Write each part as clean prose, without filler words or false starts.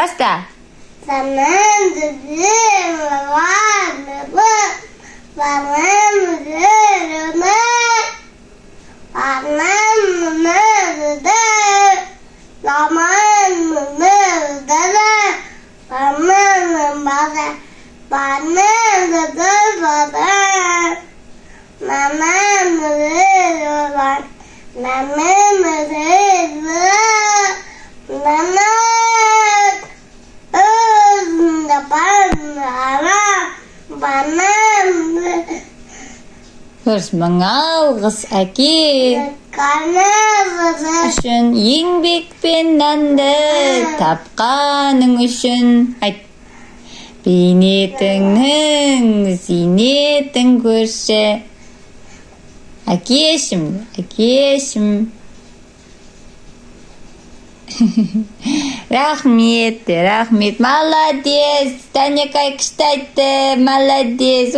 Баста. Көрс мың алғыс әке үшін еңбекпен нанды тапқаның үшін айт бейнетіңнің зейнетін көрші әкешім рахмет молодец Данекай күшті айтты молодец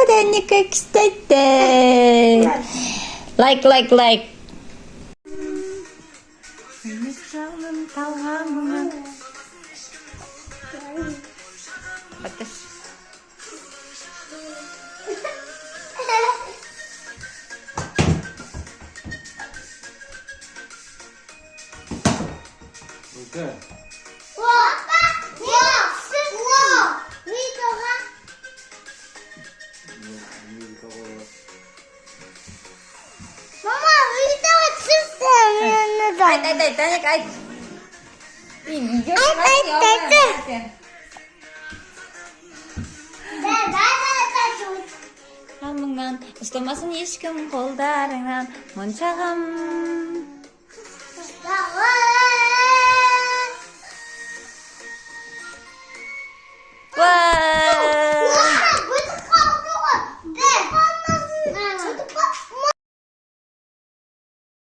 Данекай күшті айтты лайк Айт, Данек, айт. Хамыңнан, ұстамасын ешкім қолдарыңнан, моншағам.